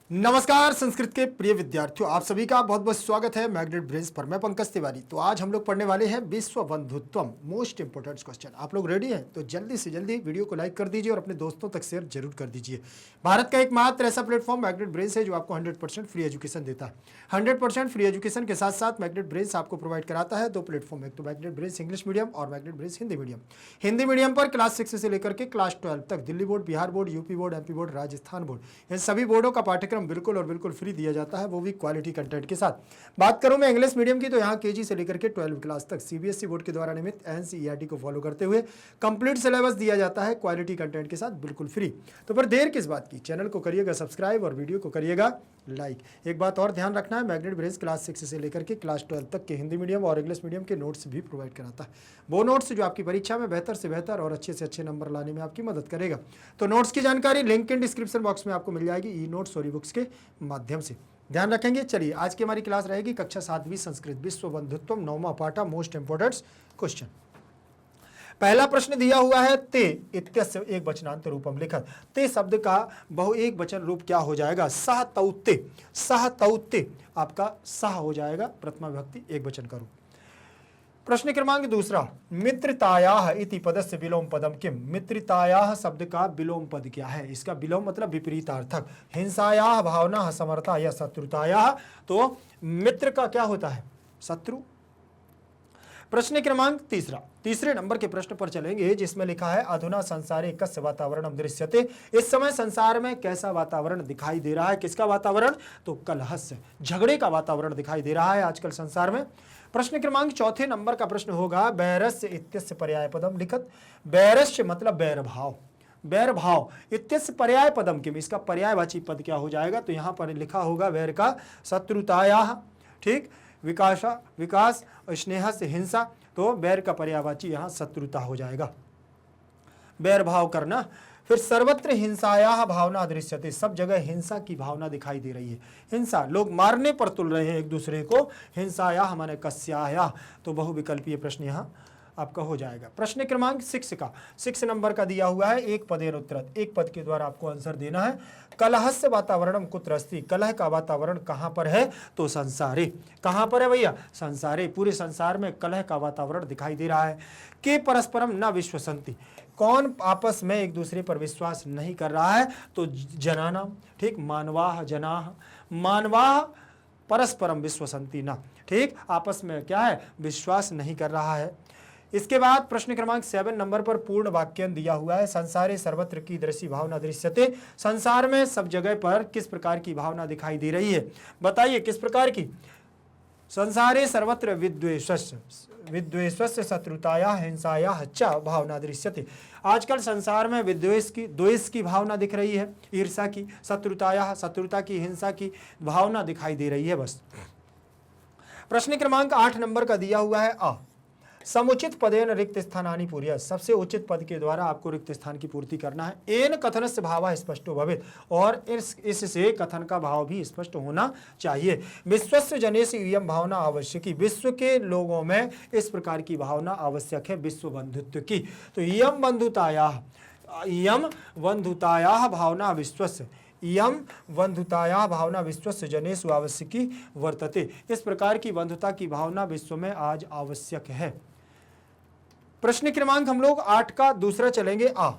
नमस्कार संस्कृत के प्रिय विद्यार्थियों, आप सभी का बहुत बहुत स्वागत है मैग्नेट ब्रेन्स पर। मैं पंकज तिवारी। तो आज हम लोग पढ़ने वाले हैं विश्व बंधुत्वम, मोस्ट इंपोर्टेंट क्वेश्चन। आप लोग रेडी हैं? तो जल्दी से जल्दी वीडियो को लाइक कर दीजिए और अपने दोस्तों तक शेयर जरूर कर दीजिए। भारत का एकमात्र ऐसा प्लेटफॉर्म मैग्नेट ब्रेन्स है जो आपको 100% फ्री एजुकेशन देता है। 100% फ्री एजुकेशन के साथ साथ मैग्नेट ब्रेन्स आपको प्रोवाइड कराता है दो प्लेटफॉर्म, एक तो मैग्नेट ब्रेन्स इंग्लिश मीडियम और magnet brains Hindi medium. Hindi medium पर क्लास 6 से लेकर के क्लास 12 तक Delhi board, Bihar board, UP board, MP board, Rajasthan board, इन सभी बोर्डों का पाठ्यक्रम बिल्कुल और बिल्कुल फ्री दिया जाता है, वो भी क्वालिटी कंटेंट के साथ। बात करूं मैं इंग्लिश मीडियम की, तो यहाँ केजी से लेकर के 12वीं क्लास तक सीबीएसई बोर्ड के द्वारा निर्मित एनसीईआरटी को फॉलो करते हुए कंप्लीट सिलेबस दिया जाता है क्वालिटी कंटेंट के साथ, बिल्कुल फ्री। तो पर देर किस बात की, चैनल को करिएगा सब्सक्राइब और वीडियो को करिएगा लाइक। एक बात और ध्यान रखना है, मैग्नेट ब्रेन्स क्लास 6 से लेकर के क्लास 12 तक के हिंदी मीडियम और इंग्लिश मीडियम के नोट्स भी प्रोवाइड कराता है। वो नोट्स जो आपकी परीक्षा में बेहतर से बेहतर और अच्छे से अच्छे नंबर लाने में आपकी मदद करेगा। तो नोट्स की जानकारी लिंक इन डिस्क्रिप्शन बॉक्स में आपको मिल जाएगी ई नोट्स और ई बुक्स के माध्यम से, ध्यान रखेंगे। चलिए, आज की हमारी क्लास रहेगी कक्षा 7वीं संस्कृत, विश्व बंधुत्वम, 9वां पाठा, मोस्ट इंपोर्टेंट क्वेश्चन। पहला प्रश्न दिया हुआ है, ते इत्यस्य एक वचनांत रूपम लिखत। ते शब्द का बहु एक वचन रूप क्या हो जाएगा? सह तौते। सह तौते आपका सह हो जाएगा, प्रथमा विभक्ति एक वचन का रूप। प्रश्न क्रमांक दूसरा, मित्रतायाः इति पदस्य विलोम पदम किम। मित्रतायाः शब्द का विलोम पद क्या है? इसका विलोम मतलब विपरीतार्थक। हिंसायाः भावना समर्था या शत्रुतायाः, तो मित्र का क्या होता है? शत्रु। प्रश्न क्रमांक तीसरा, तीसरे नंबर के प्रश्न पर चलेंगे, जिसमें लिखा है अधुना संसारे कस्य वातावरणम दृश्यते। इस समय संसार में कैसा वातावरण दिखाई दे रहा है? किसका वातावरण? तो कलहस्य, झगड़े का वातावरण दिखाई दे रहा है आजकल संसार में। प्रश्न क्रमांक चौथे नंबर का प्रश्न होगा, बैरस्य इत्यस्य पर्याय पदम लिखत। बैरस्य मतलब बैर भाव। बैर भाव इत्यस्य पर्याय पदम किम, इसका पर्यायवाची पद क्या हो जाएगा? तो यहां पर लिखा होगा बैर का शत्रुतायाः, ठीक, विकास, स्नेह से हिंसा, तो बैर का पर्यायवाची यहां शत्रुता हो जाएगा, बैर भाव करना। फिर सर्वत्र हिंसायाः भावना दृश्यते, सब जगह हिंसा की भावना दिखाई दे रही है। हिंसा, लोग मारने पर तुल रहे हैं एक दूसरे को। हिंसायाः माने कस्यायाः, तो बहुविकल्पीय प्रश्न यहाँ आपका हो जाएगा। प्रश्न क्रमांक 6 का 6 नंबर का दिया हुआ है, एक पदेन उत्तरत, एक पद के द्वारा आपको आंसर देना है। कलहस्य वातावरणम कुत्र अस्ति, कलह का वातावरण कहां पर है? तो संसारे। कहां पर है भैया? संसारे। पूरे संसार में कलह का वातावरण दिखाई दे रहा है। के परस्परम न विश्वसन्ति, कौन आपस में एक दूसरे पर विश्वास नहीं कर रहा है? तो जनानाम, ठीक, मानवाह जनाह, मानवाह परस्परम विश्वसन्ति न, ठीक, आपस में क्या है? विश्वास नहीं कर रहा है। इसके बाद प्रश्न क्रमांक 7 नंबर पर पूर्ण वाक्य दिया हुआ है, संसारे सर्वत्र कीदृशी भावना दृश्यते। संसार में सब जगह पर किस प्रकार की भावना दिखाई दे रही है? बताइए किस प्रकार की? संसारे सर्वत्र विद्वेषस्य शत्रुताया हिंसाया च भावना दृश्यते। आजकल संसार में विद्वेष की, द्वेष की भावना दिख रही है, ईर्ष्या की, शत्रुताया, शत्रुता की, हिंसा की भावना दिखाई दे रही है बस। प्रश्न क्रमांक 8 नंबर का दिया हुआ है, आ समुचित पदेन रिक्त स्थानानि पूर्य, सबसे उचित पद के द्वारा आपको रिक्त स्थान की पूर्ति करना है। एन कथनस्य भावः स्पष्टो भवेत्, और इससे कथन का भाव भी स्पष्ट होना चाहिए। विश्वस्य जनेषु इयं भावना आवश्यकी, विश्व के लोगों में इस प्रकार की भावना आवश्यक है विश्व बंधुत्व की। तो इयं बंधुतायाः भावना विश्वस्य, इयं बंधुतायाः भावना विश्वस्य जनेषु आवश्यकी वर्तते। इस प्रकार की बंधुता की भावना विश्व में आज आवश्यक है। प्रश्न क्रमांक हम लोग 8 का दूसरा चलेंगे, आ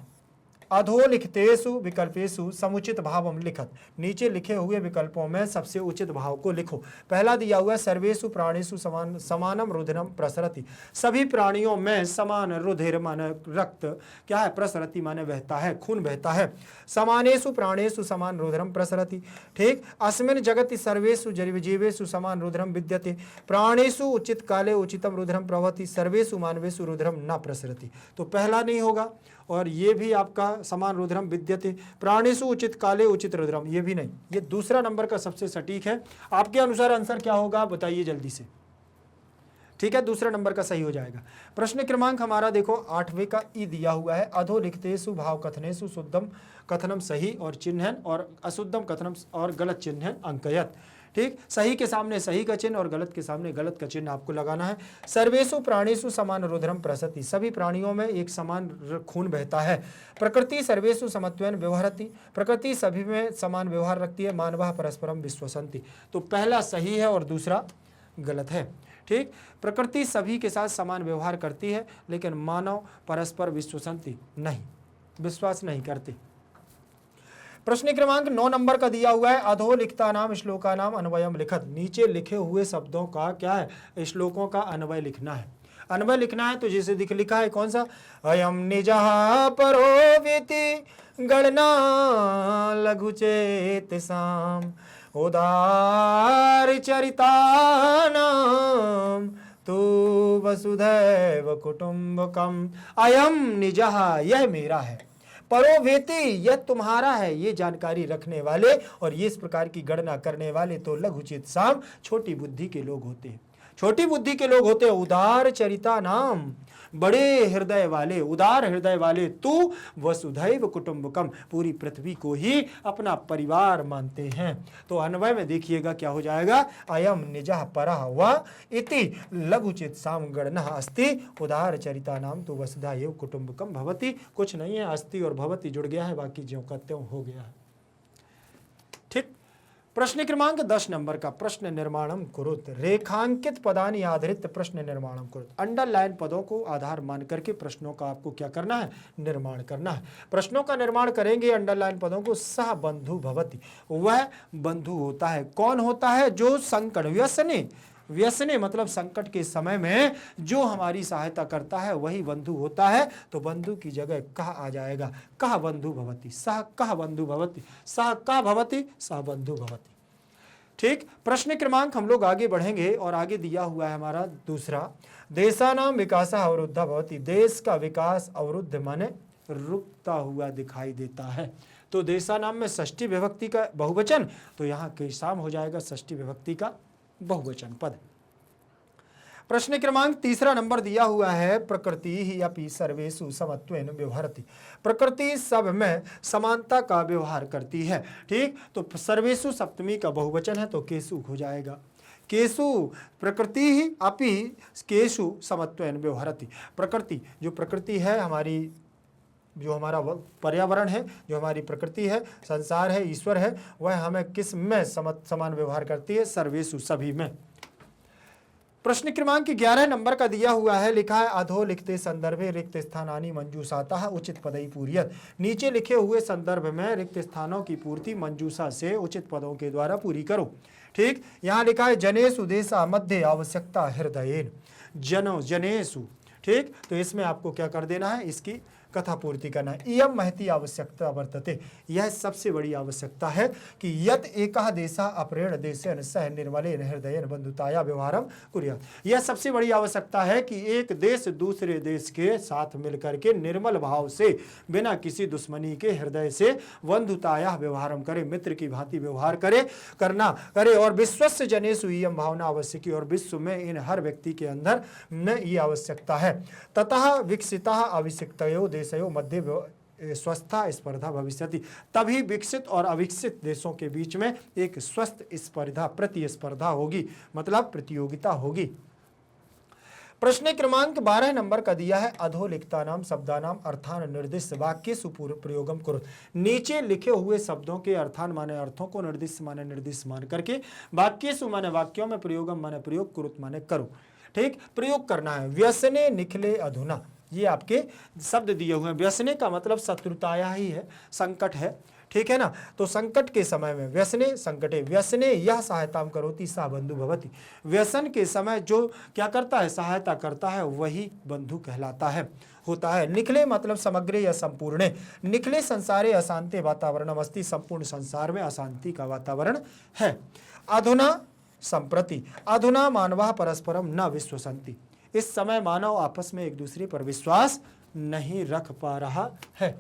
अधोलिखितेषु विकल्पेषु समुचित भावम लिखत। नीचे लिखे हुए विकल्पों में सबसे उचित भाव को लिखो। पहला दिया हुआ है, सर्वेषु प्राणिषु समानम रुधिरम प्रसरति, सभी प्राणियों में समान रुधिर माने रक्त क्या है? प्रसरति माने बहता है, खून बहता है। समानेषु प्राणेषु समान रुधिरम प्रसरति, ठीक। अस्मिन् जगति सर्वेषु जीवेषु समान रुधिरम विद्यते, प्राणेषु उचित काले उचितम रुधिरम प्रवहति, सर्वेषु मानवेषु रुधिरम न प्रसरति। तो पहला नहीं होगा, और ये भी आपका समान रुधिरम विद्यते, प्राणेषु उचित काले उचित रुधिरम, ये भी नहीं। ये दूसरा नंबर का सबसे सटीक है। आपके अनुसार आंसर क्या होगा बताइए जल्दी से, ठीक है? दूसरा नंबर का सही हो जाएगा। प्रश्न क्रमांक हमारा देखो 8वें का ई दिया हुआ है, अधोलिखितेषु भाव कथनेषु शुद्धम कथनम सही और चिन्हन और अशुद्धम कथनम और गलत चिन्हन अंकयत, ठीक, सही के सामने सही का चिन्ह और गलत के सामने गलत का चिन्ह आपको लगाना है। सर्वेषु प्राणीषु समान रुद्रम प्रसरति, सभी प्राणियों में एक समान खून बहता है। प्रकृति सर्वेषु समत्वेन व्यवहरति, प्रकृति सभी में समान व्यवहार रखती है। मानवः परस्परम विश्वसन्ति, तो पहला सही है और दूसरा गलत है। ठीक, प्रकृति सभी के साथ समान व्यवहार करती है, लेकिन मानव परस्पर विश्वसन्ति नहीं, विश्वास नहीं करते। प्रश्न क्रमांक 9 नंबर का दिया हुआ है, अधोलिखिता नाम श्लोका नाम अन्वयम लिखत, नीचे लिखे हुए शब्दों का क्या है, श्लोकों का अन्वय लिखना है। अन्वय लिखना है तो जैसे लिखा है कौन सा, अयम निजः परो वेति गणना लघु चेतसाम उदार चरितानाम तु वसुधैव कुटुंबकम। अयम निजः, यह मेरा है, परोवेति, यह तुम्हारा है, ये जानकारी रखने वाले और ये इस प्रकार की गणना करने वाले तो लघुचित साम, छोटी बुद्धि के लोग होते हैं। छोटी बुद्धि के लोग होते हैं। उदार चरिता नाम, बड़े हृदय वाले, उदार हृदय वाले, तू वसुधैव कुटुंबकम, पूरी पृथ्वी को ही अपना परिवार मानते हैं। तो अन्वय में देखिएगा क्या हो जाएगा, अयम निजः परः व इति लघुचित साम गणना अस्ति उदार चरिता नाम तो वसुधैव कुटुंबकम भवति। कुछ नहीं है, अस्ति और भवति जुड़ गया है, बाकी ज्यों का त्यों हो गया है। ठीक, प्रश्न क्रमांक 10 नंबर का, प्रश्न निर्माणम कुरुत, रेखांकित पदानि आधारित प्रश्न निर्माणम कुरुत, अंडरलाइन पदों को आधार मान करके प्रश्नों का आपको क्या करना है, निर्माण करना है। प्रश्नों का निर्माण करेंगे अंडरलाइन पदों को, सह बंधु भवति, वह बंधु होता है। कौन होता है, जो संकट व्यसने, व्यसने मतलब संकट के समय में जो हमारी सहायता करता है वही बंधु होता है। तो बंधु की जगह कह आ जाएगा, कह बंधु भवति, सह कह बंधु भवति, सह कह भवति, सह बंधु भवति। ठीक, प्रश्न क्रमांक हम लोग आगे बढ़ेंगे और आगे दिया हुआ है हमारा दूसरा, देशानाम विकासः अवरुद्धः भवति, देश का विकास अवरुद्ध माने रुकता हुआ दिखाई देता है। तो देशानाम में षष्ठी विभक्ति का बहुवचन, तो यहाँ केशाम हो जाएगा षष्ठी विभक्ति का बहुवचन पद। प्रश्न क्रमांक 3 नंबर दिया हुआ है, प्रकृति ही अपि सर्वेषु समत्वेन व्यवहरति, प्रकृति सब में समानता का व्यवहार करती है। ठीक, तो सर्वेषु सप्तमी का बहुवचन है तो केशु हो जाएगा, केशु, प्रकृति ही अपि केशु समत्वेन व्यवहरति, प्रकृति जो प्रकृति है हमारी, जो हमारा पर्यावरण है, जो हमारी प्रकृति है, संसार है, ईश्वर है, वह हमें किस में समान व्यवहार करती है, सर्वेषु सभी में। प्रश्न क्रमांक 11 नंबर का दिया हुआ है, लिखा है अधो लिखते संदर्भे रिक्त स्थानानि मंजूषातः उचित पदई पूर्यत, नीचे लिखे हुए संदर्भ में रिक्त स्थानों की पूर्ति मंजूषा से उचित पदों के द्वारा पूरी करो। ठीक, यहाँ लिखा है जनेषु देशा मध्य आवश्यकता हृदयेन, जनो जनेषु। ठीक, तो इसमें आपको क्या कर देना है, इसकी कथा पूर्ति करना है। इयम महती आवश्यकता वर्तते, यह सबसे बड़ी आवश्यकता है कि यत एकः देशः अपरेण देशेन सह निर्मलेन हृदयेन बंधुताया व्यवहारम कुर्यात्, यह सबसे बड़ी आवश्यकता है कि एक देश दूसरे देश के साथ मिलकर के निर्मल भाव से, बिना किसी दुश्मनी के हृदय से बंधुताया व्यवहारम करे, मित्र की भांति व्यवहार करे और विश्वस्य जनेषु इयम भावना आवश्यकी, और विश्व में इन हर व्यक्ति के अंदर में ये आवश्यकता है। ततः विकसितः अविकसितयो देशयों मध्य स्वस्था स्पर्धा भविष्यति, तभी विकसित और अविकसित देशों के बीच में एक स्वस्थ स्पर्धा, प्रतिस्पर्धा होगी, मतलब प्रतियोगिता होगी। प्रश्न क्रमांक 12 नंबर का दिया है, अधोलिखिता नाम शब्दानाम अर्थान निर्दिष्ट वाक्येषु प्रयोगम करो, नीचे लिखे हुए शब्दों के अर्थान माने अर्थों को, निर्दिष्ट माने निर्दिष्ट मान करके, वाक्येषु माने वाक्यों में, प्रयोगम माने प्रयोग, कुरुत माने करो। ठीक, प्रयोग करना है। व्यसने निखिले अधुना, ये आपके शब्द दिए हुए हैं। व्यसने का मतलब शत्रुताया ही है, संकट है। ठीक है ना, तो संकट के समय में व्यसने संकटे, व्यसने यह सहायता करोति सा बंधु भवति, व्यसन के समय जो क्या करता है, सहायता करता है, वही बंधु कहलाता है, होता है। निखले मतलब समग्र या संपूर्ण, निखले संसारे अशांति वातावरण अवस्थी, संपूर्ण संसार में अशांति का वातावरण है। अधुना संप्रति, अधुना मानवः परस्परम न विश्वसन्ति, इस समय मानव आपस में एक दूसरे पर विश्वास नहीं रख पा रहा है।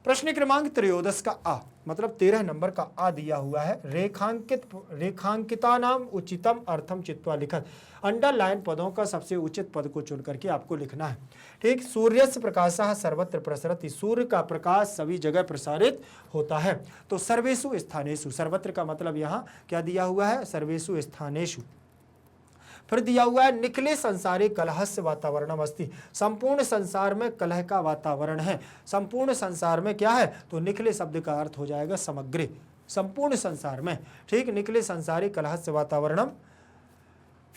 प्रश्न क्रमांक 13 का आ, मतलब 13 नंबर का आ दिया हुआ है। रेखांकिता नाम उचितम अर्थम चित्वा लिखत। अंडरलाइन पदों का सबसे उचित पद को चुन करके आपको लिखना है। ठीक, सूर्यस्य प्रकाशः सर्वत्र प्रसरति, सूर्य का प्रकाश सभी जगह प्रसारित होता है। तो सर्वेषु स्थानेषु, सर्वत्र का मतलब यहाँ क्या दिया हुआ है, सर्वेषु स्थानेषु। फिर दिया हुआ है निखिले संसारे कलहस्य वातावरणम अस्ति, संपूर्ण संसार में कलह का वातावरण है। संपूर्ण संसार में क्या है, तो निखिले शब्द का अर्थ हो जाएगा समग्र, संपूर्ण संसार में। ठीक, निखिले संसारे कलहस्य वातावरणम।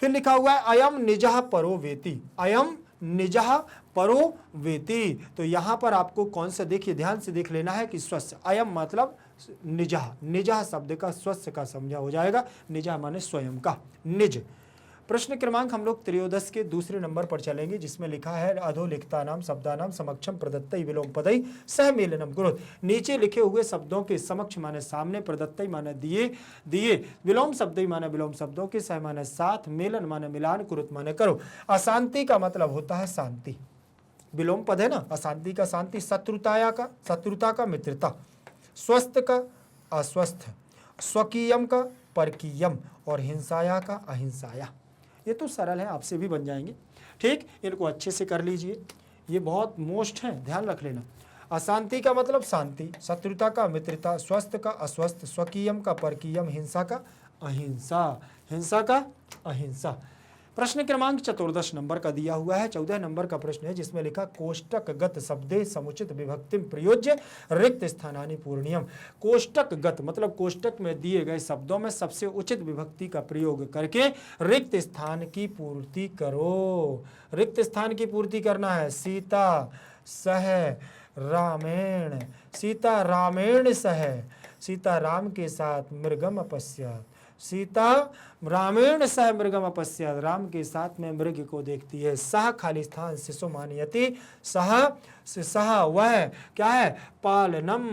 फिर लिखा हुआ है अयम निजः परो वेति, अयम निजः परो वेति। तो यहां पर आपको कौन सा, देखिए ध्यान से देख लेना है कि स्वस्य, अयम मतलब निजः, निजः शब्द का स्वस्य का समझा हो जाएगा, निजः माने स्वयं का, निज। प्रश्न क्रमांक हम लोग 13 के दूसरे नंबर पर चलेंगे, जिसमें लिखा है अधोलिखिता नाम शब्दानाम समक्षम प्रदत्तई विलोम पदई सह मेलनम कुरुत। नीचे लिखे हुए शब्दों के समक्ष माने सामने, प्रदत्तई माने दिए दिए, विलोम शब्दई माने विलोम शब्दों के, सह माने साथ, मेलन माने मिलान, कुरुत माने करो। अशांति का मतलब होता है शांति, विलोम पद है ना, अशांति का शांति, शत्रुता का मित्रता, स्वस्थ का अस्वस्थ, स्वकीयम का परकीयम, और हिंसाया का अहिंसाया। ये तो सरल है, आपसे भी बन जाएंगे। ठीक, इनको अच्छे से कर लीजिए, ये बहुत मोस्ट है, ध्यान रख लेना। अशांति का मतलब शांति, शत्रुता का मित्रता, स्वस्थ का अस्वस्थ, स्वकीयम का परकीयम, हिंसा का अहिंसा, हिंसा का अहिंसा। प्रश्न क्रमांक 14 नंबर का दिया हुआ है। 14 नंबर का प्रश्न है, जिसमें लिखा कोष्टकगत शब्दे समुचित विभक्तिम प्रयोज्य रिक्त स्थानानि पूर्णियम। कोष्टकगत मतलब कोष्टक में दिए गए शब्दों में सबसे उचित विभक्ति का प्रयोग करके रिक्त स्थान की पूर्ति करो। रिक्त स्थान की पूर्ति करना है। सीता सह रामेण, सीता रामेण सह, सीता राम के साथ मृगम अपश्यत, सीता रामेण सह मृगम अपश्यत, राम के साथ में मृग को देखती है। सह खाली स्थान शिशु मानयति, सह वह क्या है, पालनम,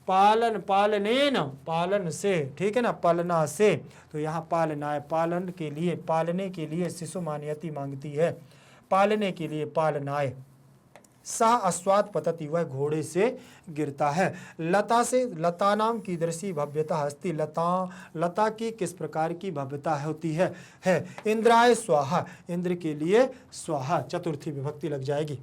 पालन, पालनेन पालन से, ठीक है ना, पालना से। तो यहाँ पालना है, पालन के लिए, पालने के लिए शिशु मानयति मांगती है, पालने के लिए पालनाए। सह अस्वाद पतति वह घोड़े से गिरता है। लता से, लता नाम की दृशी भव्यता हस्ती, लता की किस प्रकार की भव्यता होती है। इंद्राय स्वाहा, इंद्र के लिए स्वाहा, चतुर्थी विभक्ति लग जाएगी।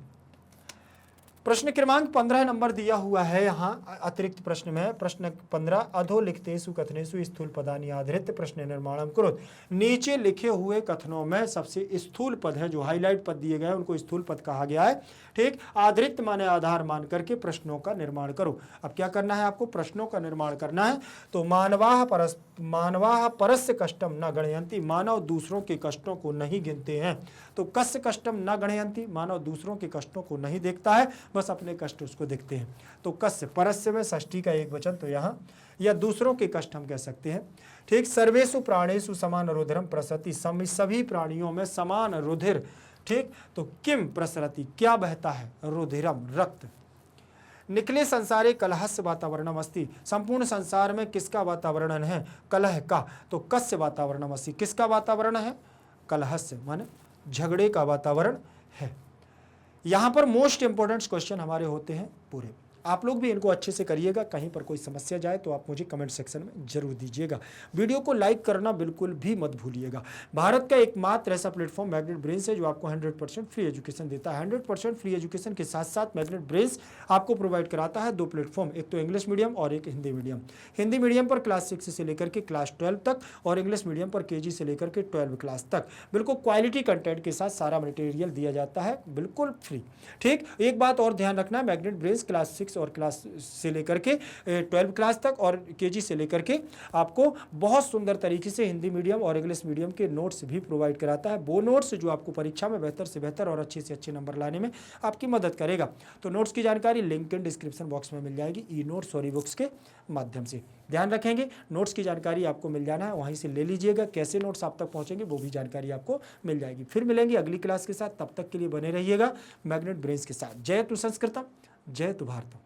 प्रश्न क्रमांक 15 नंबर दिया हुआ है यहाँ अतिरिक्त प्रश्न में। प्रश्न 15 अधोलिखितेषु कथनेषु स्थूल पदानि आधृत्य प्रश्न निर्माणम कुरुत। नीचे लिखे हुए कथनों में सबसे स्थूल पद है, जो हाईलाइट पद दिए गए हैं उनको स्थूल पद कहा गया है। ठीक, आधृत्य माने आधार मान करके प्रश्नों का निर्माण करो। अब क्या करना है आपको, प्रश्नों का निर्माण करना है। तो मानवाः परस्य कष्टम न गणयन्ति, मानव दूसरों के कष्टों को नहीं गिनते हैं। तो कस्य कष्टम न गणयन्ति, मानव दूसरों के कष्टों को नहीं देखता है, बस अपने कष्ट उसको देखते हैं। तो कस्य, परस्य में षष्ठी का एक वचन, तो यहाँ या दूसरों के कष्ट हम कह सकते हैं। ठीक, सर्वेषु प्राणेषु समान रुधिरम प्रसरति, सभी प्राणियों में समान रुधिर। ठीक, तो किम प्रसरति क्या बहता है, रुधिरम रक्त। निखिले संसारे कलहस्य वातावरणम अस्ति, संपूर्ण संसार में किसका वातावरण है, कलह का। तो कस्य वातावरणम अस्ति, किसका वातावरण है, कलहस्य माने झगड़े का वातावरण है। यहां पर मोस्ट इंपोर्टेंट क्वेश्चन हमारे होते हैं पूरे। आप लोग भी इनको अच्छे से करिएगा, कहीं पर कोई समस्या जाए तो आप मुझे कमेंट सेक्शन में जरूर दीजिएगा। वीडियो को लाइक करना बिल्कुल भी मत भूलिएगा। भारत का एकमात्र ऐसा प्लेटफॉर्म मैग्नेट ब्रेन्स है जो आपको 100% फ्री एजुकेशन देता है। 100% फ्री एजुकेशन के साथ साथ मैग्नेट ब्रेन्स आपको प्रोवाइड कराता है 2 प्लेटफॉर्म, एक तो इंग्लिश मीडियम और एक हिंदी मीडियम। हिंदी मीडियम पर क्लास 6 से लेकर के क्लास 12 तक, और इंग्लिश मीडियम पर KG से लेकर के 12 क्लास तक बिल्कुल क्वालिटी कंटेंट के साथ सारा मटेरियल दिया जाता है बिल्कुल फ्री। ठीक, एक बात और ध्यान रखना है, मैग्नेट ब्रेन्स क्लास 6 और क्लास से लेकर के 12 क्लास तक और KG से लेकर के आपको बहुत सुंदर तरीके से हिंदी मीडियम और इंग्लिश मीडियम के नोट्स भी प्रोवाइड कराता है। वो नोट्स जो आपको परीक्षा में बेहतर से बेहतर और अच्छे से अच्छे नंबर लाने में आपकी मदद करेगा। तो नोट्स की जानकारी लिंक इन डिस्क्रिप्शन बॉक्स में मिल जाएगी, ई नोट्स और ई बुक्स के माध्यम से। ध्यान रखेंगे, नोट्स की जानकारी आपको मिल जाना है, वहीं से ले लीजिएगा। कैसे नोट्स आप तक पहुंचेंगे वो भी जानकारी आपको मिल जाएगी। फिर मिलेंगे अगली क्लास के साथ, तब तक के लिए बने रहिएगा मैग्नेट ब्रेन्स के साथ। जय तु संस्कृतम, जय तु भारतम।